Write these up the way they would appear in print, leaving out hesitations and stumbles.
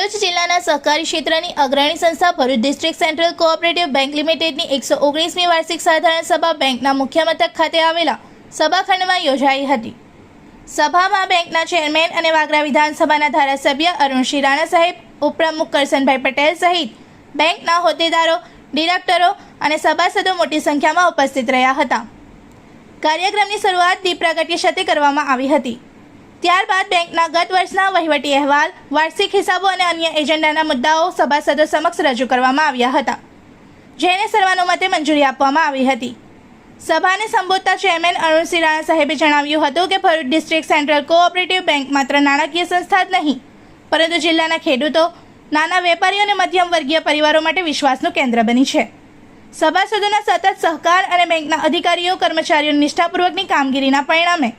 ભરૂચ જિલ્લાના સહકારી ક્ષેત્રની અગ્રણી સંસ્થા Bharuch district central cooperative bank લિમિટેડની 119મી વાર્ષિક સાધારણ સભા બેંકના મુખ્ય મથક ખાતે આવેલા સભાખંડમાં યોજાઈ હતી। સભામાં બેંકના ચેરમેન અને વાગરા વિધાનસભાના ધારાસભ્ય અરુણસિંહ રાણા સાહેબ, ઉપપ્રમુખ કરસનભાઈ પટેલ સહિત બેંકના હોદ્દેદારો, ડિરેક્ટરો અને સભાસદો મોટી સંખ્યામાં ઉપસ્થિત રહ્યા હતા। કાર્યક્રમની શરૂઆત દીપ પ્રાગટ્ય સાથે કરવામાં આવી હતી। ત્યારબાદ બેંકના ગત વર્ષના વહીવટી અહેવાલ, વાર્ષિક હિસાબો અને અન્ય એજન્ડાના મુદ્દાઓ સભાસદો સમક્ષ રજૂ કરવામાં આવ્યા હતા, જેને સર્વાનુમતે મંજૂરી આપવામાં આવી હતી। સભાને સંબોધતા ચેરમેન અરુણસિંહ રાણા સાહેબે જણાવ્યું હતું કે Bharuch district central cooperative bank માત્ર નાણાકીય સંસ્થા જ નહીં, પરંતુ જિલ્લાના ખેડૂતો, નાના વેપારીઓ અને મધ્યમ વર્ગીય પરિવારો માટે વિશ્વાસનું કેન્દ્ર બની છે। સભાસદોના સતત સહકાર અને બેંકના અધિકારીઓ કર્મચારીઓની નિષ્ઠાપૂર્વકની કામગીરીના પરિણામે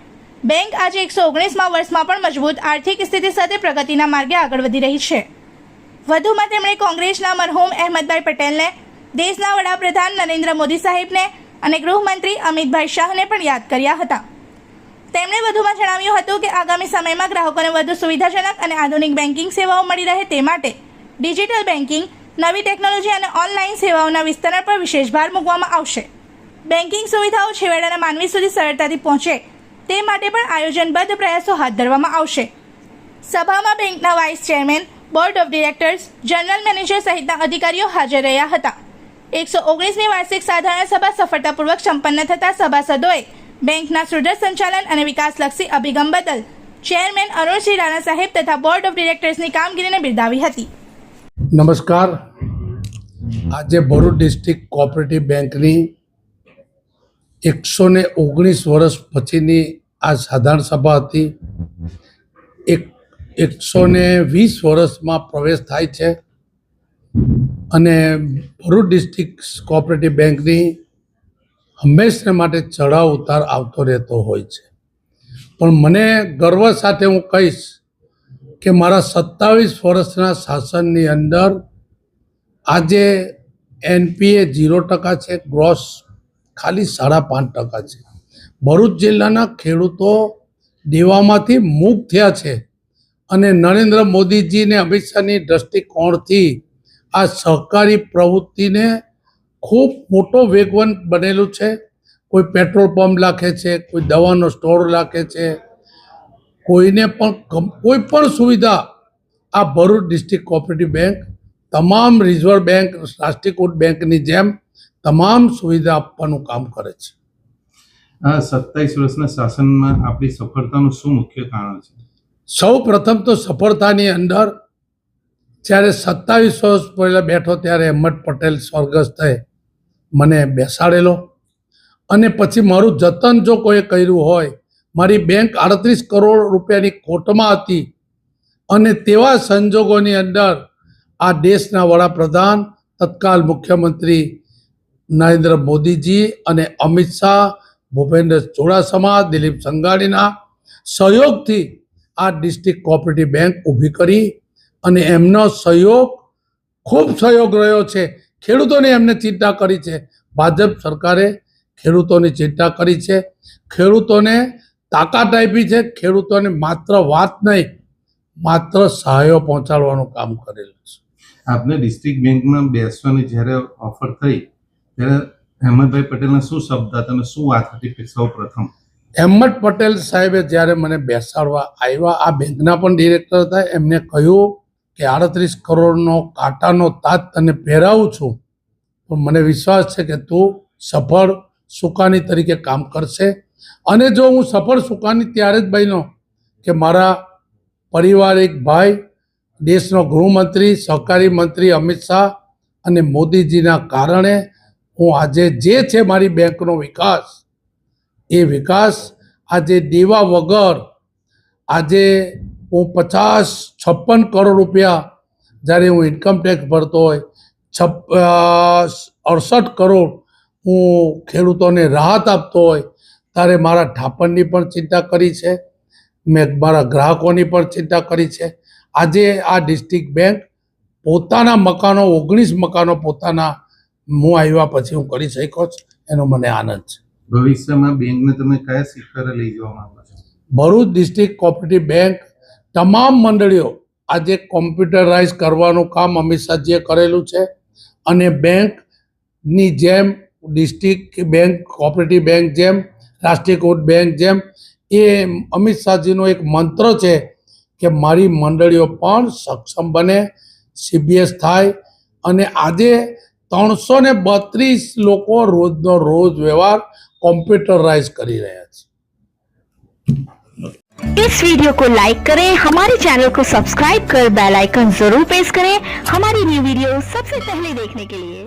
બેંક આજે 119મા વર્ષમાં પણ મજબૂત આર્થિક સ્થિતિ સાથે પ્રગતિના માર્ગે આગળ વધી રહી છે। વધુમાં તેમણે કોંગ્રેસના મરહૂમ અહેમદભાઈ પટેલને, દેશના વડાપ્રધાન નરેન્દ્ર મોદી સાહેબને અને ગૃહમંત્રી અમિતભાઈ શાહને પણ યાદ કર્યા હતા। તેમણે વધુમાં જણાવ્યું હતું કે આગામી સમયમાં ગ્રાહકોને વધુ સુવિધાજનક અને આધુનિક બેન્કિંગ સેવાઓ મળી રહે તે માટે ડિજિટલ બેન્કિંગ, નવી ટેકનોલોજી અને ઓનલાઈન સેવાઓના વિસ્તરણ પર વિશેષ ભાર મૂકવામાં આવશે। બેન્કિંગ સુવિધાઓ છેવાડાના માનવી સુધી સરળતાથી પહોંચે તે માટે પણ આયોજનબદ્ધ પ્રયાસો હાથ ધરવામાં આવશે। સભામાં બેંકના vice chairman, board of directors, general manager સહિતના અધિકારીઓ હાજર રહ્યા હતા। 119મી વાર્ષિક સાધારણ સભા સફળતાપૂર્વક સંપન્ન થતાં સભાસદોએ બેંકના સુદૃઢ સંચાલન અને વિકાસલક્ષી અભિગમ બદલ ચેરમેન અરુણસિંહ રાણા સાહેબ તથા બોર્ડ ઓફ ડિરેક્ટર્સની કામગીરીને બિરદાવી હતી। નમસ્કાર। આજે ભરૂચ ડિસ્ટ્રિક્ટ કોઓપરેટિવ બેંકની 119 વર્ષ પછીની આ સાધારણ સભા હતી। 120 વર્ષમાં પ્રવેશ થાય છે અને ભરૂચ ડિસ્ટ્રિક્ટ કોઓપરેટિવ બેંકની હંમેશા માટે ચઢાવ ઉતાર આવતો રહેતો હોય છે, પણ મને ગર્વ સાથે હું કહીશ કે મારા 27 વર્ષના શાસનની અંદર આજે એનપીએ 0% છે, ગ્રોસ ખાલી 5.5% છે। ભરૂચ જિલ્લાના ખેડૂતો દેવામાંથી મુક્ત થયા છે અને નરેન્દ્ર મોદીજી અને અમિત શાહની દૃષ્ટિકોણથી આ સહકારી પ્રવૃત્તિને ખૂબ મોટો વેગવંત બનેલું છે। કોઈ પેટ્રોલ પંપ રાખે છે, કોઈ દવાનો સ્ટોર રાખે છે, કોઈને પણ કોઈ પણ સુવિધા આ ભરૂચ ડિસ્ટ્રિક્ટ કોઓપરેટિવ બેંક તમામ રિઝર્વ બેંક, રાષ્ટ્રીયકૃત બેંકની જેમ તમામ સુવિધા આપવાનું કામ કરે છે। આ 27 વર્ષના શાસનમાં આપણી સફળતાનું શું મુખ્ય કારણ છે? સૌ પ્રથમ તો સફળતાની અંદર જ્યારે 27 વર્ષ પહેલાં બેઠો ત્યારે અહેમદ પટેલ સ્વર્ગસ્થ મને બેસાડેલો અને પછી મારું જતન જો કોઈએ કર્યું હોય, મારી બેંક 38 કરોડ રૂપિયાની ખોટમાં હતી અને તેવા સંજોગોની અંદર આ દેશના વડાપ્રધાન, તત્કાલ મુખ્યમંત્રી નરેન્દ્ર મોદીજી અને અમિત શાહ, ભૂપેન્દ્ર ચુડાસમા, દિલીપ સંઘાણીના સહયોગથી આ ડિસ્ટ્રિક્ટ કોઓપરેટિવ બેંક ઊભી કરી અને એમનો સહયોગ, ખૂબ સહયોગ રહ્યો છે। ખેડૂતોને એમને ચિંતા કરી છે, ભાજપ સરકારે ખેડૂતોની ચિંતા કરી છે, ખેડૂતોને તાકાત આપી છે, ખેડૂતોને માત્ર વાત નહીં, માત્ર સહાયો પહોંચાડવાનું કામ કરેલું છે। આપને ડિસ્ટ્રિક્ટ બેંકમાં બેસવાની જ્યારે ઓફર થઈ ત્યારે અહેમદભાઈ પટેલના શું શબ્દ હતા અને શું વાત હતી? સૌ પ્રથમ અહેમદ પટેલ સાહેબે જ્યારે મને બેસાડવા આવ્યા, આ બેંકના પણ ડિરેક્ટર હતા, એમને કહ્યું કે 38 કરોડનો કાંટાનો તાજ તને પહેરાવું છું, પણ મને વિશ્વાસ છે કે તું સફળ સુકાની તરીકે કામ કરશે। અને જો હું સફળ સુકાની ત્યારે જ બન્યો કે મારા પારિવારિક ભાઈ, દેશનો ગૃહમંત્રી, સહકારી મંત્રી અમિત શાહ અને મોદીજીના કારણે હું આજે જે છે મારી બેંકનો વિકાસ, એ વિકાસ આજે દેવા વગર આજે હું 56 કરોડ રૂપિયા જ્યારે હું ઇન્કમ ટેક્સ ભરતો હોય, 68 કરોડ હું ખેડૂતોને રાહત આપતો હોય, ત્યારે મારા ઠાપણની પણ ચિંતા કરી છે, મેં મારા ગ્રાહકોની પણ ચિંતા કરી છે। આજે આ ડિસ્ટ્રિક્ટ બેંક પોતાના મકાનો 19 મકાનો પોતાના હું આવ્યા પછી હું કરી શક્યો છું, એનો મને આનંદ છે। ભવિષ્યમાં બેંકને તમે કયા શિખરે લઈ જવા માંગો છો? ભરૂચ ડિસ્ટ્રિક્ટ કોઓપરેટિવ બેંક તમામ મંડળીઓ આજે કોમ્પ્યુટરાઇઝ કરવાનું કામ અમિત શાહજીએ કરેલું છે અને બેંકની જેમ ડિસ્ટ્રિક્ટ બેંક, કોઓપરેટિવ બેંક જેમ, રાષ્ટ્રીયકૃત બેંક જેમ એ અમિત શાહજીનો એક મંત્ર છે કે મારી મંડળીઓ પણ સક્ષમ બને, CBS થાય અને આજે 332 લોકો રોજનો રોજ વ્યવહાર कॉम्प्यूटराइज करी रहे हैं। इस वीडियो को लाइक करें, हमारे चैनल को सब्सक्राइब कर बेल आइकन जरूर प्रेस करें हमारी न्यू वीडियो सबसे पहले देखने के लिए।